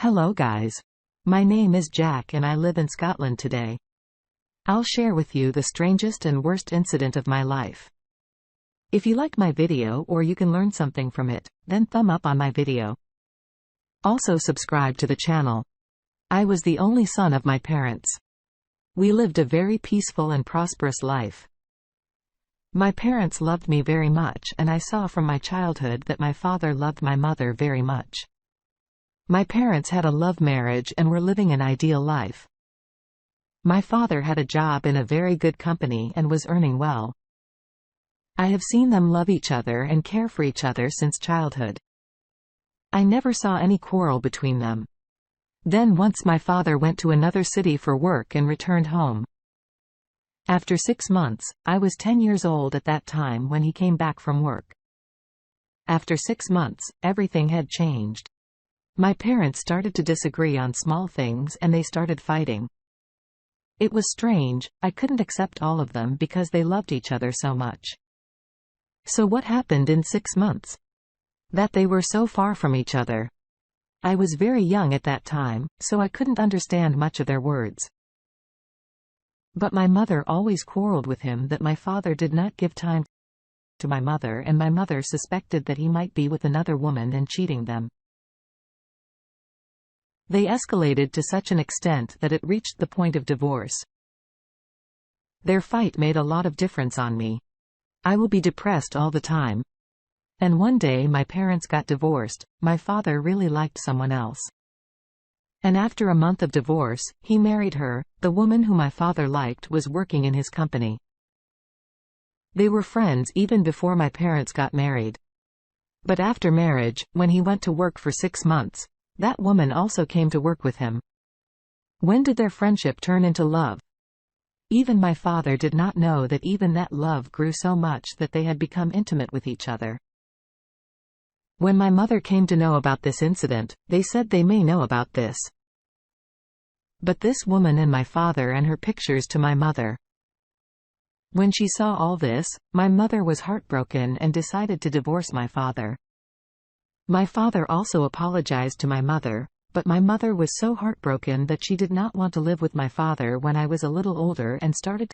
Hello guys. My name is Jack and I live in Scotland today. I'll share with you the strangest and worst incident of my life. If you like my video or you can learn something from it, then thumb up on my video. Also subscribe to the channel. I was the only son of my parents. We lived a very peaceful and prosperous life. My parents loved me very much, and I saw from my childhood that my father loved my mother very much. My parents had a love marriage and were living an ideal life. My father had a job in a very good company and was earning well. I have seen them love each other and care for each other since childhood. I never saw any quarrel between them. Then once my father went to another city for work and returned home. After 6 months, I was 10 years old at that time when he came back from work. After 6 months, everything had changed. My parents started to disagree on small things and they started fighting. It was strange, I couldn't accept all of them because they loved each other so much. So what happened in 6 months? That they were so far from each other. I was very young at that time, so I couldn't understand much of their words. But my mother always quarreled with him that my father did not give time to my mother, and my mother suspected that he might be with another woman and cheating them. They escalated to such an extent that it reached the point of divorce. Their fight made a lot of difference on me. I will be depressed all the time. And one day my parents got divorced. My father really liked someone else. And after a month of divorce, he married her. The woman who my father liked was working in his company. They were friends even before my parents got married. But after marriage, when he went to work for 6 months, that woman also came to work with him. When did their friendship turn into love? Even my father did not know that even that love grew so much that they had become intimate with each other. When my mother came to know about this incident, they said they may know about this. But this woman and my father and her pictures to my mother. When she saw all this, my mother was heartbroken and decided to divorce my father. My father also apologized to my mother, but my mother was so heartbroken that she did not want to live with my father. When I was a little older and started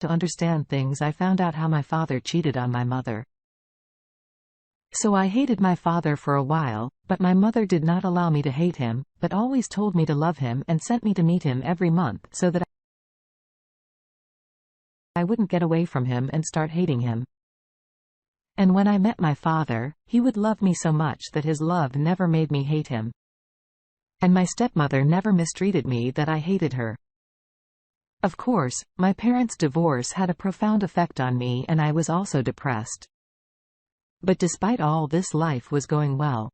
to understand things, I found out how my father cheated on my mother. So I hated my father for a while, but my mother did not allow me to hate him, but always told me to love him and sent me to meet him every month so that I wouldn't get away from him and start hating him. And when I met my father, he would love me so much that his love never made me hate him. And my stepmother never mistreated me that I hated her. Of course, my parents' divorce had a profound effect on me and I was also depressed. But despite all this, life was going well.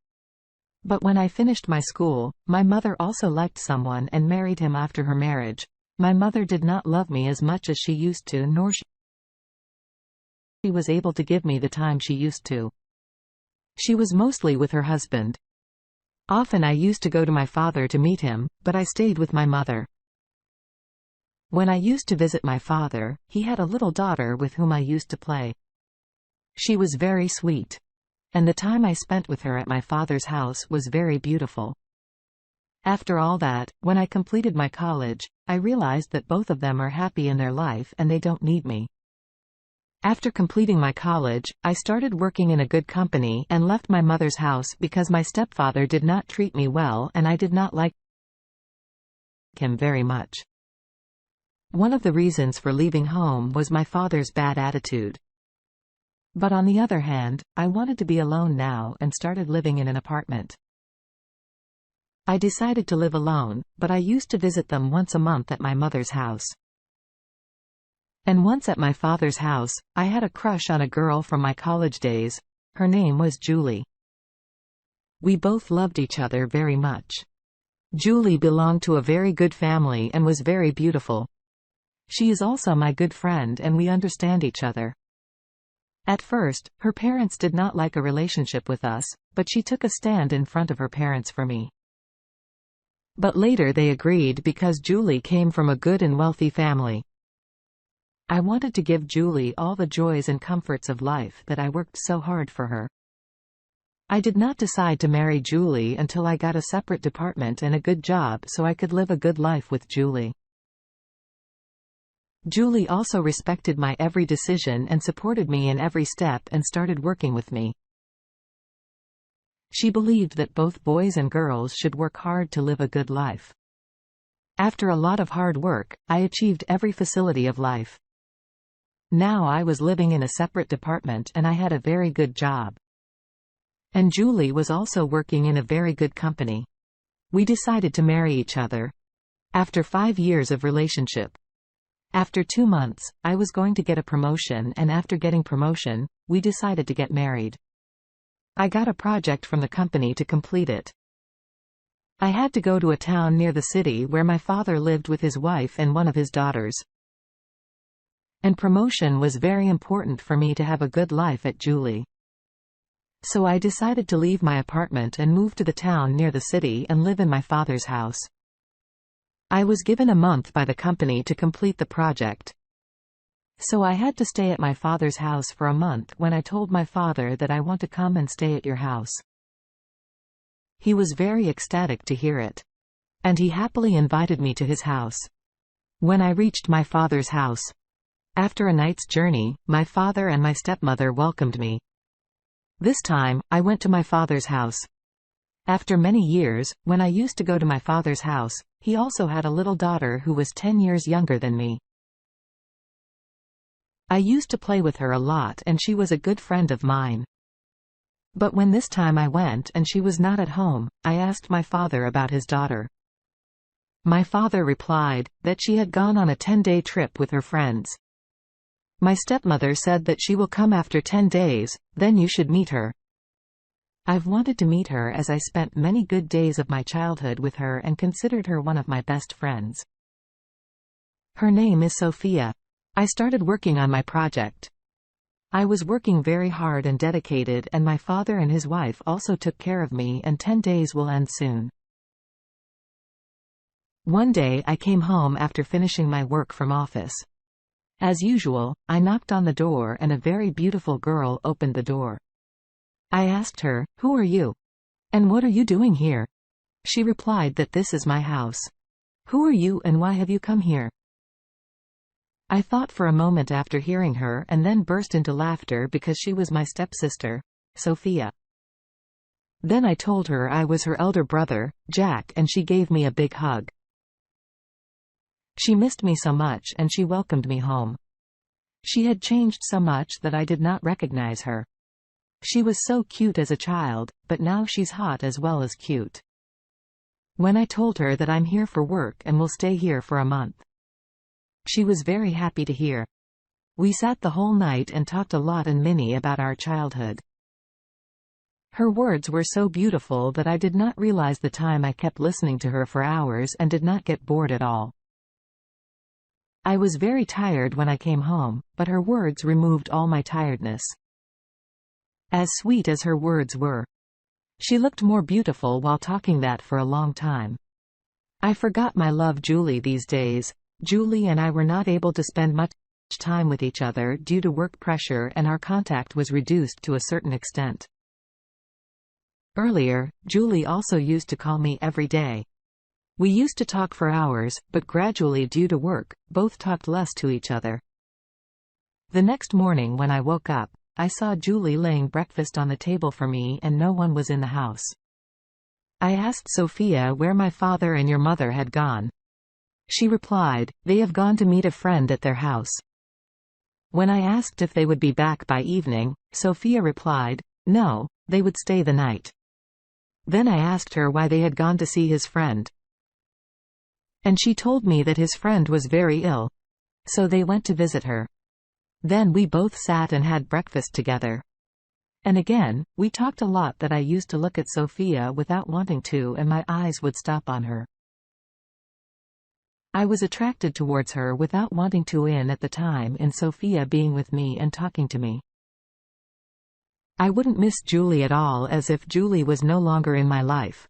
But when I finished my school, my mother also liked someone and married him after her marriage. My mother did not love me as much as she used to, nor she was able to give me the time she used to. She was mostly with her husband. Often I used to go to my father to meet him, but I stayed with my mother. When I used to visit my father, he had a little daughter with whom I used to play. She was very sweet. And the time I spent with her at my father's house was very beautiful. After all that, when I completed my college, I realized that both of them are happy in their life and they don't need me. After completing my college, I started working in a good company and left my mother's house because my stepfather did not treat me well and I did not like him very much. One of the reasons for leaving home was my father's bad attitude. But on the other hand, I wanted to be alone now and started living in an apartment. I decided to live alone, but I used to visit them once a month at my mother's house. And once at my father's house, I had a crush on a girl from my college days. Her name was Julie. We both loved each other very much. Julie belonged to a very good family and was very beautiful. She is also my good friend and we understand each other. At first, her parents did not like a relationship with us, but she took a stand in front of her parents for me. But later they agreed because Julie came from a good and wealthy family. I wanted to give Julie all the joys and comforts of life that I worked so hard for her. I did not decide to marry Julie until I got a separate department and a good job so I could live a good life with Julie. Julie also respected my every decision and supported me in every step and started working with me. She believed that both boys and girls should work hard to live a good life. After a lot of hard work, I achieved every facility of life. Now I was living in a separate department and I had a very good job. And Julie was also working in a very good company. We decided to marry each other. After 5 years of relationship. After 2 months, I was going to get a promotion, and after getting promotion, we decided to get married. I got a project from the company to complete it. I had to go to a town near the city where my father lived with his wife and one of his daughters. And promotion was very important for me to have a good life at Julie. So I decided to leave my apartment and move to the town near the city and live in my father's house. I was given a month by the company to complete the project. So I had to stay at my father's house for a month when I told my father that I want to come and stay at your house. He was very ecstatic to hear it. And he happily invited me to his house. When I reached my father's house, after a night's journey, my father and my stepmother welcomed me. This time, I went to my father's house. After many years, when I used to go to my father's house, he also had a little daughter who was 10 years younger than me. I used to play with her a lot and she was a good friend of mine. But when this time I went and she was not at home, I asked my father about his daughter. My father replied that she had gone on a 10-day trip with her friends. My stepmother said that she will come after 10 days, then you should meet her. I've wanted to meet her as I spent many good days of my childhood with her and considered her one of my best friends. Her name is Sophia. I started working on my project. I was working very hard and dedicated, and my father and his wife also took care of me, and 10 days will end soon. One day I came home after finishing my work from office. As usual, I knocked on the door and a very beautiful girl opened the door. I asked her, "Who are you? And what are you doing here?" She replied that this is my house. "Who are you and why have you come here?" I thought for a moment after hearing her and then burst into laughter because she was my stepsister, Sophia. Then I told her I was her elder brother, Jack, and she gave me a big hug. She missed me so much and she welcomed me home. She had changed so much that I did not recognize her. She was so cute as a child, but now she's hot as well as cute. When I told her that I'm here for work and will stay here for a month, she was very happy to hear. We sat the whole night and talked a lot and many about our childhood. Her words were so beautiful that I did not realize the time I kept listening to her for hours and did not get bored at all. I was very tired when I came home, but her words removed all my tiredness. As sweet as her words were, she looked more beautiful while talking that for a long time. I forgot my love Julie these days. Julie and I were not able to spend much time with each other due to work pressure, and our contact was reduced to a certain extent. Earlier, Julie also used to call me every day. We used to talk for hours, but gradually due to work, both talked less to each other. The next morning when I woke up, I saw Julie laying breakfast on the table for me and no one was in the house. I asked Sophia where my father and your mother had gone. She replied, "They have gone to meet a friend at their house." When I asked if they would be back by evening, Sophia replied, "No, they would stay the night." Then I asked her why they had gone to see his friend. And she told me that his friend was very ill. So they went to visit her. Then we both sat and had breakfast together. And again, we talked a lot that I used to look at Sophia without wanting to and my eyes would stop on her. I was attracted towards her without wanting to at the time in Sophia being with me and talking to me. I wouldn't miss Julie at all, as if Julie was no longer in my life.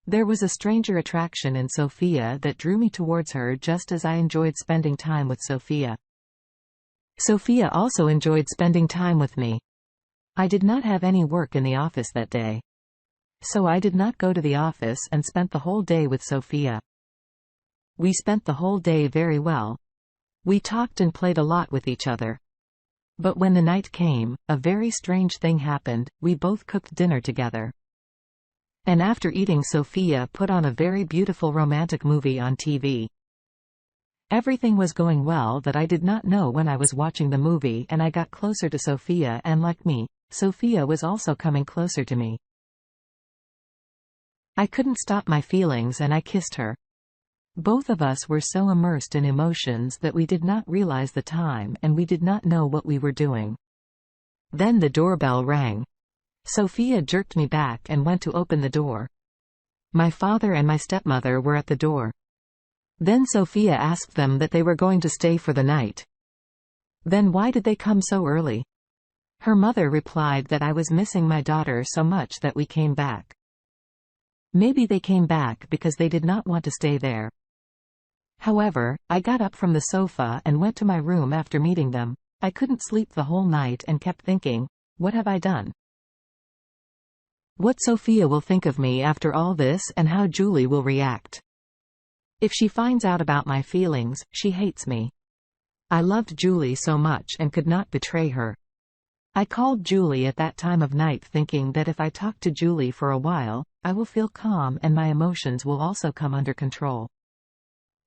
There was a stranger attraction in Sophia that drew me towards her just as I enjoyed spending time with Sophia. Sophia also enjoyed spending time with me. I did not have any work in the office that day. So I did not go to the office and spent the whole day with Sophia. We spent the whole day very well. We talked and played a lot with each other. But when the night came, a very strange thing happened. We both cooked dinner together. And after eating, Sophia put on a very beautiful romantic movie on TV. Everything was going well that I did not know when I was watching the movie, and I got closer to Sophia, and like me, Sophia was also coming closer to me. I couldn't stop my feelings and I kissed her. Both of us were so immersed in emotions that we did not realize the time and we did not know what we were doing. Then the doorbell rang. Sophia jerked me back and went to open the door. My father and my stepmother were at the door. Then Sophia asked them that they were going to stay for the night. Then why did they come so early? Her mother replied that I was missing my daughter so much that we came back. Maybe they came back because they did not want to stay there. However, I got up from the sofa and went to my room after meeting them. I couldn't sleep the whole night and kept thinking, what have I done? What Sophia will think of me after all this and how Julie will react. If she finds out about my feelings, she hates me. I loved Julie so much and could not betray her. I called Julie at that time of night thinking that if I talk to Julie for a while, I will feel calm and my emotions will also come under control.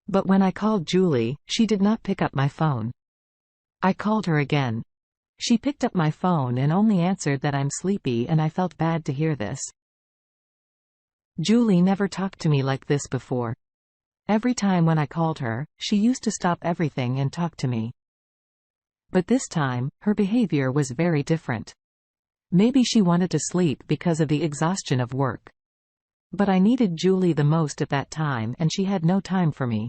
But when I called Julie, she did not pick up my phone. I called her again. She picked up my phone and only answered that I'm sleepy, and I felt bad to hear this. Julie never talked to me like this before. Every time when I called her, she used to stop everything and talk to me. But this time, her behavior was very different. Maybe she wanted to sleep because of the exhaustion of work. But I needed Julie the most at that time and she had no time for me.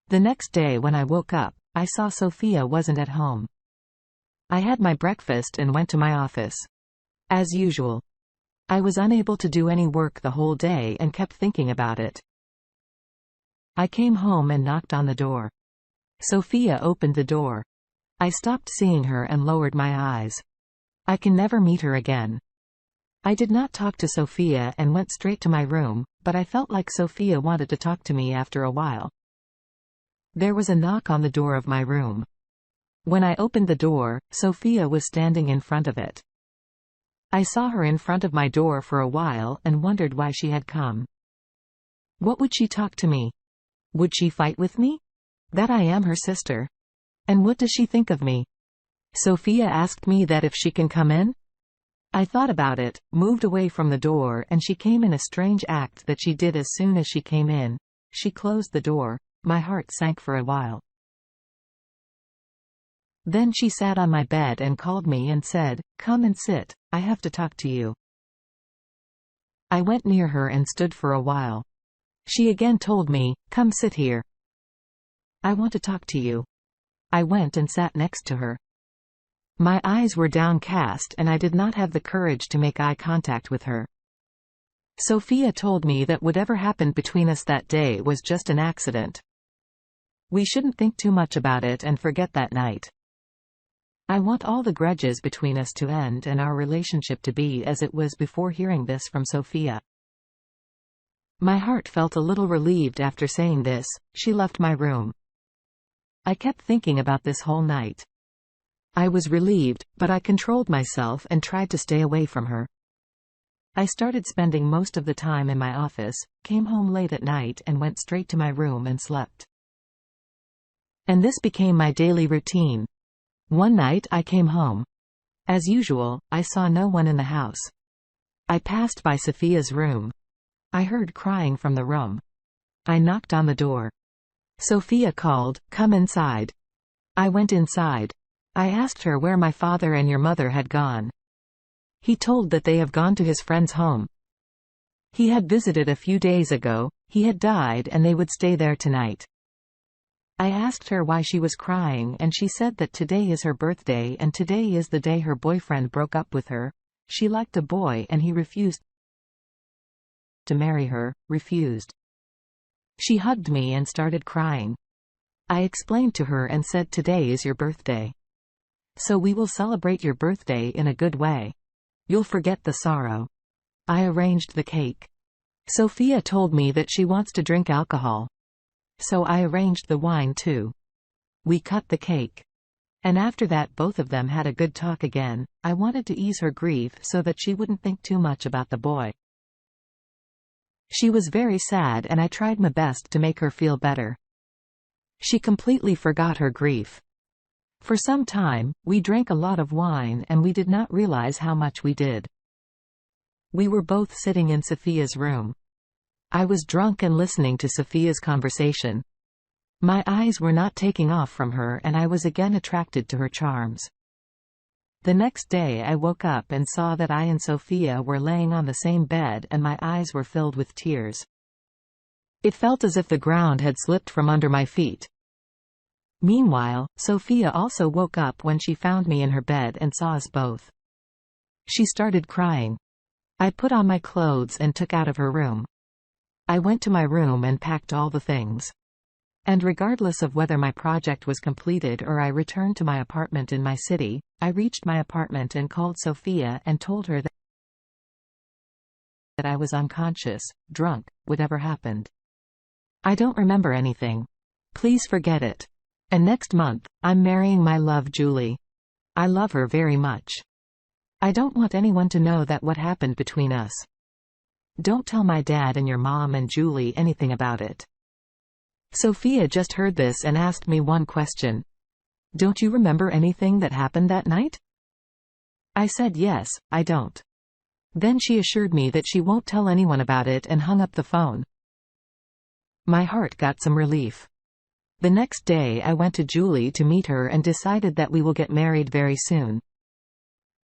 The next day when I woke up, I saw Sophia wasn't at home. I had my breakfast and went to my office. As usual. I was unable to do any work the whole day and kept thinking about it. I came home and knocked on the door. Sophia opened the door. I stopped seeing her and lowered my eyes. I can never meet her again. I did not talk to Sophia and went straight to my room, but I felt like Sophia wanted to talk to me after a while. There was a knock on the door of my room. When I opened the door, Sophia was standing in front of it. I saw her in front of my door for a while and wondered why she had come. What would she talk to me? Would she fight with me? That I am her sister. And what does she think of me? Sophia asked me that if she can come in? I thought about it, moved away from the door, and she came in a strange act that she did as soon as she came in. She closed the door. My heart sank for a while. Then she sat on my bed and called me and said, "Come and sit, I have to talk to you." I went near her and stood for a while. She again told me, "Come sit here. I want to talk to you." I went and sat next to her. My eyes were downcast and I did not have the courage to make eye contact with her. Sophia told me that whatever happened between us that day was just an accident. We shouldn't think too much about it and forget that night. I want all the grudges between us to end and our relationship to be as it was before. Hearing this from Sophia, my heart felt a little relieved. After saying this, she left my room. I kept thinking about this whole night. I was relieved, but I controlled myself and tried to stay away from her. I started spending most of the time in my office, came home late at night and went straight to my room and slept. And this became my daily routine. One night I came home. As usual, I saw no one in the house. I passed by Sophia's room. I heard crying from the room. I knocked on the door. Sophia called, "Come inside." I went inside. I asked her where my father and your mother had gone. He told that they have gone to his friend's home. He had visited a few days ago, he had died and they would stay there tonight. I asked her why she was crying and she said that today is her birthday and today is the day her boyfriend broke up with her. She liked a boy and he refused to marry her, refused. She hugged me and started crying. I explained to her and said today is your birthday. So we will celebrate your birthday in a good way. You'll forget the sorrow. I arranged the cake. Sophia told me that she wants to drink alcohol. So I arranged the wine too. We cut the cake. And after that both of them had a good talk again. I wanted to ease her grief so that she wouldn't think too much about the boy. She was very sad and I tried my best to make her feel better. She completely forgot her grief. For some time, we drank a lot of wine and we did not realize how much we did. We were both sitting in Sophia's room. I was drunk and listening to Sophia's conversation. My eyes were not taking off from her and I was again attracted to her charms. The next day I woke up and saw that I and Sophia were laying on the same bed and my eyes were filled with tears. It felt as if the ground had slipped from under my feet. Meanwhile, Sophia also woke up when she found me in her bed and saw us both. She started crying. I put on my clothes and took out of her room. I went to my room and packed all the things. And regardless of whether my project was completed or I returned to my apartment in my city, I reached my apartment and called Sophia and told her that I was unconscious, drunk, whatever happened. I don't remember anything. Please forget it. And next month, I'm marrying my love Julie. I love her very much. I don't want anyone to know that what happened between us. Don't tell my dad and your mom and Julie anything about it. Sophia just heard this and asked me one question. Don't you remember anything that happened that night? I said yes, I don't. Then she assured me that she won't tell anyone about it and hung up the phone. My heart got some relief. The next day I went to Julie to meet her and decided that we will get married very soon.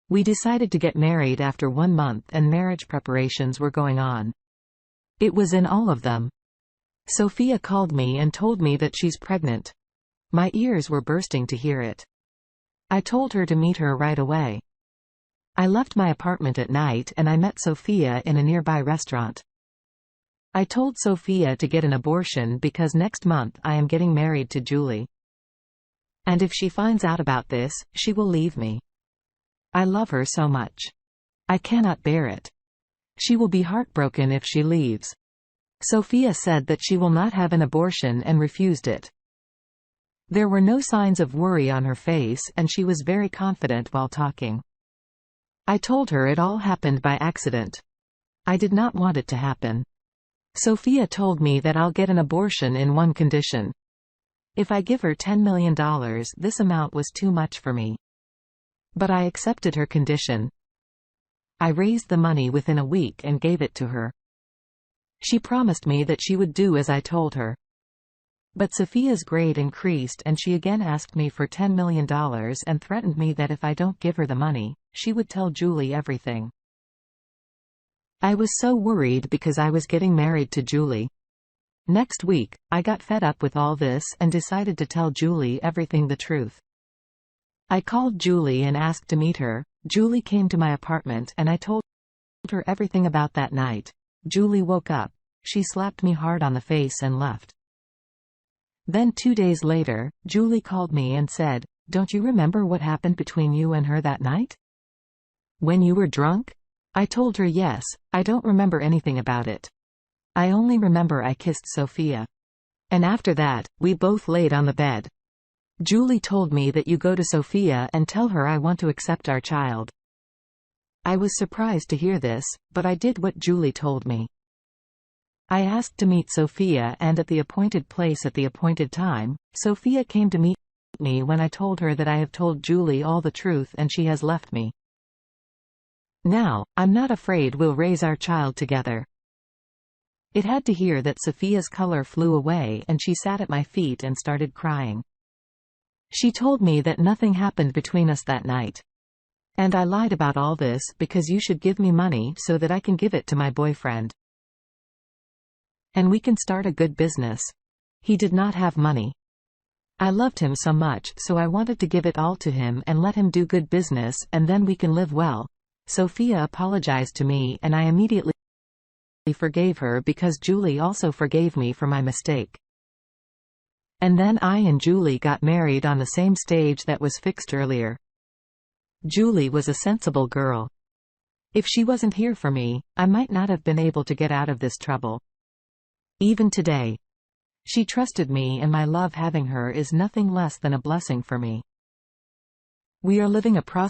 We decided to get married after 1 month and marriage preparations were going on. It was in all of them. Sophia called me and told me that she's pregnant. My ears were bursting to hear it. I told her to meet her right away. I left my apartment at night and I met Sophia in a nearby restaurant. I told Sophia to get an abortion because next month I am getting married to Julie. And if she finds out about this, she will leave me. I love her so much. I cannot bear it. She will be heartbroken if she leaves. Sophia said that she will not have an abortion and refused it. There were no signs of worry on her face and she was very confident while talking. I told her it all happened by accident. I did not want it to happen. Sophia told me that I'll get an abortion in one condition. If I give her $10 million, this amount was too much for me. But I accepted her condition. I raised the money within a week and gave it to her. She promised me that she would do as I told her. But Sophia's grade increased and she again asked me for $10 million and threatened me that if I don't give her the money, she would tell Julie everything. I was so worried because I was getting married to Julie. Next week, I got fed up with all this and decided to tell Julie everything, the truth. I called Julie and asked to meet her. Julie came to my apartment and I told her everything about that night. Julie woke up. She slapped me hard on the face and left. Then 2 days later, Julie called me and said, "Don't you remember what happened between you and her that night? When you were drunk?" I told her yes, I don't remember anything about it. I only remember I kissed Sophia. And after that, we both laid on the bed. Julie told me that you go to Sophia and tell her I want to accept our child. I was surprised to hear this, but I did what Julie told me. I asked to meet Sophia and at the appointed place at the appointed time. Sophia came to meet me when I told her that I have told Julie all the truth and she has left me. Now, I'm not afraid we'll raise our child together. It had to hear that Sophia's color flew away and she sat at my feet and started crying. She told me that nothing happened between us that night. And I lied about all this because you should give me money so that I can give it to my boyfriend. And we can start a good business. He did not have money. I loved him so much, so I wanted to give it all to him and let him do good business and then we can live well. Sophia apologized to me and I immediately forgave her because Julie also forgave me for my mistake. And then I and Julie got married on the same stage that was fixed earlier. Julie was a sensible girl. If she wasn't here for me, I might not have been able to get out of this trouble. Even today. She trusted me, and my love having her is nothing less than a blessing for me. We are living a prosperous